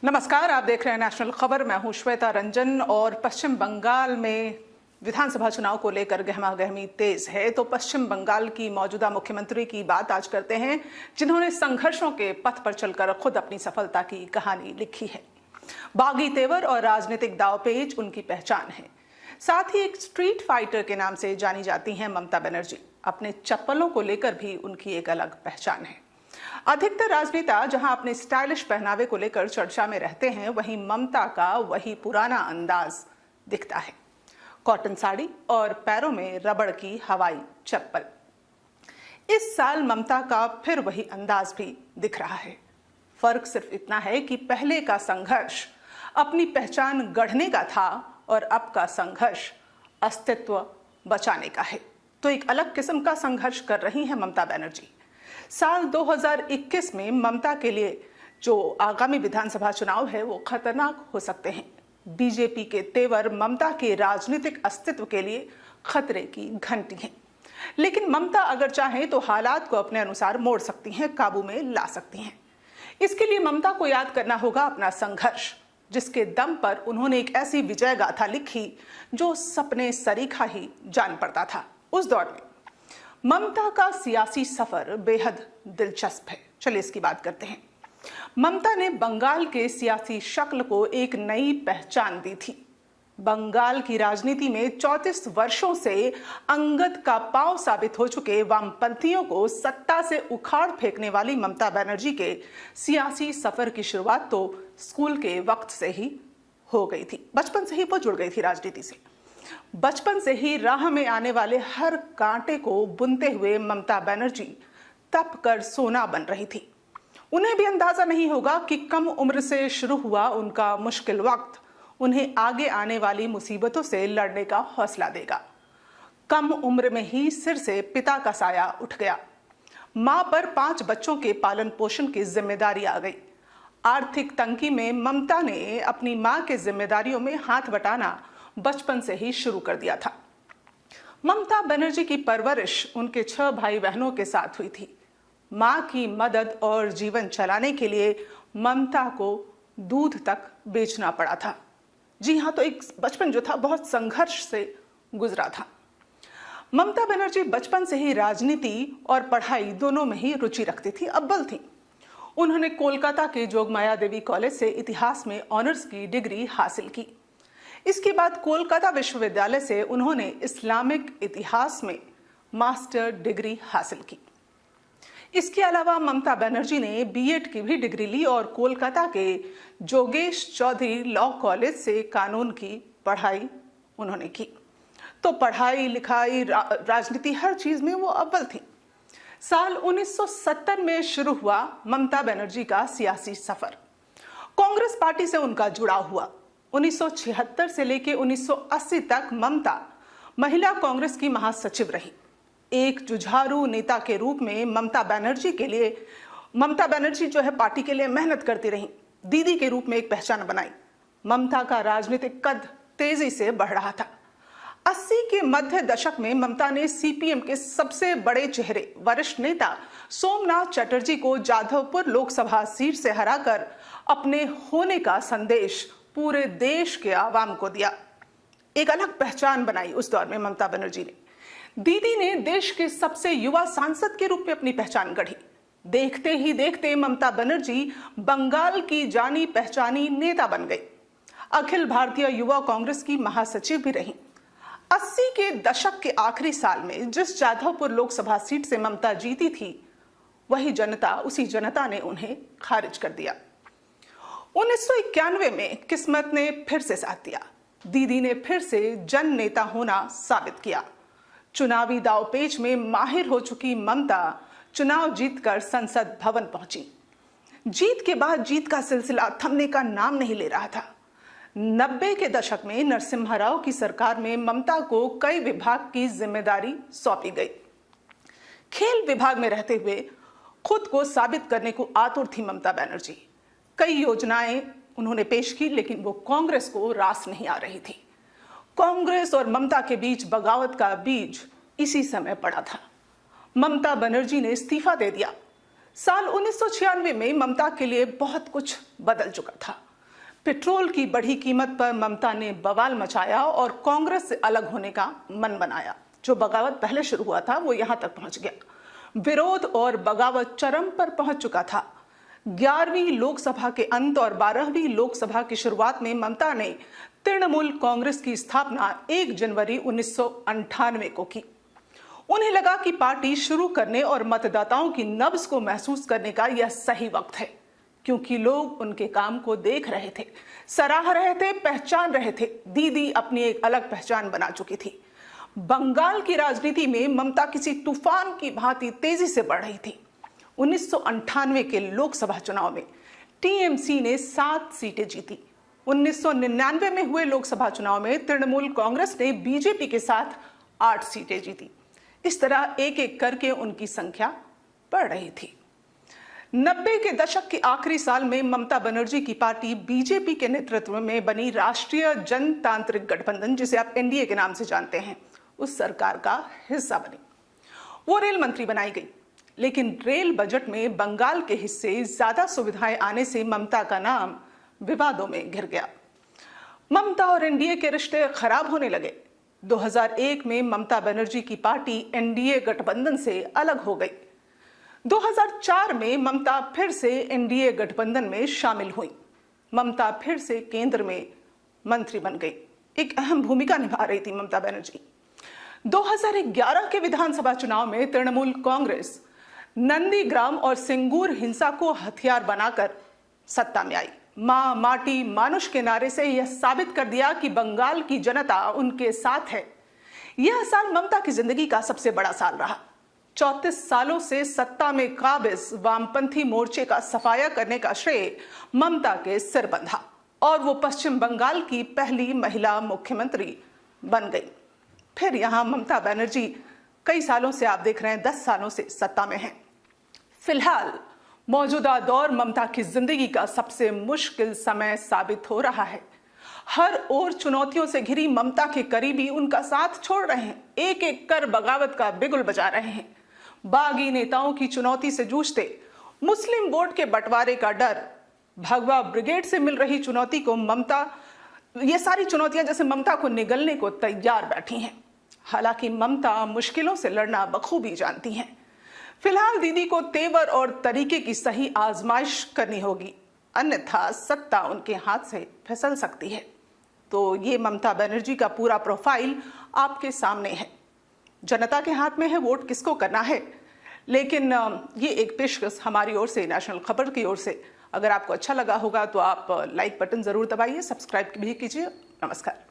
नमस्कार, आप देख रहे हैं नेशनल खबर। मैं हूं श्वेता रंजन। और पश्चिम बंगाल में विधानसभा चुनाव को लेकर गहमागहमी तेज है। तो पश्चिम बंगाल की मौजूदा मुख्यमंत्री की बात आज करते हैं, जिन्होंने संघर्षों के पथ पर चलकर खुद अपनी सफलता की कहानी लिखी है। बागी तेवर और राजनीतिक दांवपेच उनकी पहचान है। साथ ही एक स्ट्रीट फाइटर के नाम से जानी जाती हैं ममता बनर्जी। अपने चप्पलों को लेकर भी उनकी एक अलग पहचान है। अधिकतर राजनेता जहां अपने स्टाइलिश पहनावे को लेकर चर्चा में रहते हैं, वहीं ममता का वही पुराना अंदाज दिखता है। कॉटन साड़ी और पैरों में रबड़ की हवाई चप्पल। इस साल ममता का फिर वही अंदाज भी दिख रहा है। फर्क सिर्फ इतना है कि पहले का संघर्ष अपनी पहचान गढ़ने का था और अब का संघर्ष अस्तित्व बचाने का है। तो एक अलग किस्म का संघर्ष कर रही हैं ममता बनर्जी। साल 2021 में ममता के लिए जो आगामी विधानसभा चुनाव है वो खतरनाक हो सकते हैं। बीजेपी के तेवर ममता के राजनीतिक अस्तित्व के लिए खतरे की घंटी हैं। लेकिन ममता अगर चाहें तो हालात को अपने अनुसार मोड़ सकती हैं, काबू में ला सकती हैं। इसके लिए ममता को याद करना होगा अपना संघर्ष, जिसके दम पर उन्होंने एक ऐसी विजय गाथा लिखी जो सपने सरीखा ही जान पड़ता था। उस दौर में ममता का सियासी सफर बेहद दिलचस्प है। चलिए इसकी बात करते हैं। ममता ने बंगाल के सियासी शक्ल को एक नई पहचान दी थी। बंगाल की राजनीति में 34 वर्षों से अंगद का पांव साबित हो चुके वामपंथियों को सत्ता से उखाड़ फेंकने वाली ममता बनर्जी के सियासी सफर की शुरुआत तो स्कूल के वक्त से ही हो गई थी। बचपन से ही वो जुड़ गई थी राजनीति से। बचपन से ही राह में आने वाले हर कांटे को बुनते हुए ममता बनर्जी तप कर सोना बन रही थी। उन्हें भी अंदाजा नहीं होगा कि कम उम्र से शुरू हुआ उनका मुश्किल वक्त उन्हें आगे आने वाली मुसीबतों से लड़ने का हौसला देगा। कम उम्र में ही सिर से पिता का साया उठ गया। मां पर 5 बच्चों के पालन पोषण की जिम्मेदारी आ गई। आर्थिक तंगी में ममता ने अपनी मां के जिम्मेदारियों में हाथ बटाना बचपन से ही शुरू कर दिया था। ममता बनर्जी की परवरिश उनके 6 भाई बहनों के साथ हुई थी। मां की मदद और जीवन चलाने के लिए ममता को दूध तक बेचना पड़ा था। जी हाँ, तो एक बचपन जो था बहुत संघर्ष से गुजरा था। ममता बनर्जी बचपन से ही राजनीति और पढ़ाई दोनों में ही रुचि रखती थी, अव्वल थी। उन्होंने कोलकाता के जोगमाया देवी कॉलेज से इतिहास में ऑनर्स की डिग्री हासिल की। इसके बाद कोलकाता विश्वविद्यालय से उन्होंने इस्लामिक इतिहास में मास्टर डिग्री हासिल की। इसके अलावा ममता बनर्जी ने बीएड की भी डिग्री ली और कोलकाता के जोगेश चौधरी लॉ कॉलेज से कानून की पढ़ाई उन्होंने की। तो पढ़ाई लिखाई राजनीति हर चीज में वो अव्वल थी। साल 1970 में शुरू हुआ ममता बनर्जी का सियासी सफर। कांग्रेस पार्टी से उनका जुड़ाव हुआ। 1976 से लेकर 1980 तक ममता महिला कांग्रेस की महासचिव रही। एक जुझारू नेता के रूप में ममता बनर्जी जो है पार्टी के लिए मेहनत करती रही। दीदी के रूप में एक पहचान बनाई। ममता का राजनीतिक कद तेजी से बढ़ रहा था। 80 के मध्य दशक में ममता ने सीपीएम के सबसे बड़े चेहरे वरिष्ठ नेता सोमनाथ चटर्जी को जाधवपुर लोकसभा सीट से हराकर अपने होने का संदेश पूरे देश के आवाम को दिया। एक अलग पहचान बनाई उस दौर में ममता बनर्जी ने। दीदी ने देश के सबसे युवा सांसद के रूप में अपनी पहचान गढ़ी। देखते ही देखते ममता बनर्जी बंगाल की जानी पहचानी नेता बन गई। अखिल भारतीय युवा कांग्रेस की महासचिव भी रही। 80 के दशक के आखिरी साल में जिस जाधवपुर लोकसभा सीट से ममता जीती थी, उसी जनता ने उन्हें खारिज कर दिया। 1991 में किस्मत ने फिर से साथ दिया। दीदी ने फिर से जन नेता होना साबित किया। चुनावी दांवपेच में माहिर हो चुकी ममता चुनाव जीतकर संसद भवन पहुंची। जीत के बाद जीत का सिलसिला थमने का नाम नहीं ले रहा था। 90 के दशक में नरसिम्हा राव की सरकार में ममता को कई विभाग की जिम्मेदारी सौंपी गई। खेल विभाग में रहते हुए खुद को साबित करने को आतुर थी ममता बनर्जी। कई योजनाएं उन्होंने पेश की, लेकिन वो कांग्रेस को रास नहीं आ रही थी। कांग्रेस और ममता के बीच बगावत का बीज इसी समय पड़ा था। ममता बनर्जी ने इस्तीफा दे दिया। साल 1996 में ममता के लिए बहुत कुछ बदल चुका था। पेट्रोल की बढ़ी कीमत पर ममता ने बवाल मचाया और कांग्रेस से अलग होने का मन बनाया। जो बगावत पहले शुरू हुआ था वो यहां तक पहुंच गया। विरोध और बगावत चरम पर पहुंच चुका था। 11वीं लोकसभा के अंत और 12वीं लोकसभा की शुरुआत में ममता ने तृणमूल कांग्रेस की स्थापना 1 जनवरी 1998 को की। उन्हें लगा कि पार्टी शुरू करने और मतदाताओं की नब्ज को महसूस करने का यह सही वक्त है, क्योंकि लोग उनके काम को देख रहे थे, सराह रहे थे, पहचान रहे थे। दीदी अपनी एक अलग पहचान बना चुकी थी। बंगाल की राजनीति में ममता किसी तूफान की भांति तेजी से बढ़ रही थी। 1998 के लोकसभा चुनाव में टीएमसी ने 7 सीटें जीती। 1999 में हुए लोकसभा चुनाव में तृणमूल कांग्रेस ने बीजेपी के साथ 8 सीटें जीती। इस तरह एक एक करके उनकी संख्या बढ़ रही थी। 90 के दशक के आखिरी साल में ममता बनर्जी की पार्टी बीजेपी के नेतृत्व में बनी राष्ट्रीय जनतांत्रिक गठबंधन, जिसे आप एनडीए के नाम से जानते हैं, उस सरकार का हिस्सा बनी। वो रेल मंत्री बनाई गई, लेकिन रेल बजट में बंगाल के हिस्से ज्यादा सुविधाएं आने से ममता का नाम विवादों में घिर गया। ममता और एनडीए के रिश्ते खराब होने लगे। 2001 में ममता बनर्जी की पार्टी एनडीए गठबंधन से अलग हो गई। 2004 में ममता फिर से एनडीए गठबंधन में शामिल हुई। ममता फिर से केंद्र में मंत्री बन गई। एक अहम भूमिका निभा रही थी ममता बनर्जी। 2011 के विधानसभा चुनाव में तृणमूल कांग्रेस नंदीग्राम और सिंगूर हिंसा को हथियार बनाकर सत्ता में आई। मां माटी मानुष के नारे से यह साबित कर दिया कि बंगाल की जनता उनके साथ है। यह साल ममता की जिंदगी का सबसे बड़ा साल रहा। 34 सालों से सत्ता में काबिज वामपंथी मोर्चे का सफाया करने का श्रेय ममता के सिर बंधा और वो पश्चिम बंगाल की पहली महिला मुख्यमंत्री बन गई। फिर यहां ममता बनर्जी कई सालों से, आप देख रहे हैं 10 सालों से सत्ता में हैं। फिलहाल मौजूदा दौर ममता की जिंदगी का सबसे मुश्किल समय साबित हो रहा है। हर ओर चुनौतियों से घिरी ममता के करीबी उनका साथ छोड़ रहे हैं, एक एक कर बगावत का बिगुल बजा रहे हैं। बागी नेताओं की चुनौती से जूझते, मुस्लिम वोट के बंटवारे का डर, भगवा ब्रिगेड से मिल रही चुनौती को ममता, ये सारी चुनौतियां जैसे ममता को निगलने को तैयार बैठी हैं। हालांकि ममता मुश्किलों से लड़ना बखूबी जानती हैं। फिलहाल दीदी को तेवर और तरीके की सही आजमाइश करनी होगी, अन्यथा सत्ता उनके हाथ से फिसल सकती है। तो ये ममता बनर्जी का पूरा प्रोफाइल आपके सामने है। जनता के हाथ में है वोट किसको करना है। लेकिन ये एक पेशकश हमारी ओर से, नेशनल खबर की ओर से। अगर आपको अच्छा लगा होगा तो आप लाइक बटन जरूर दबाइए, सब्सक्राइब भी कीजिए। नमस्कार।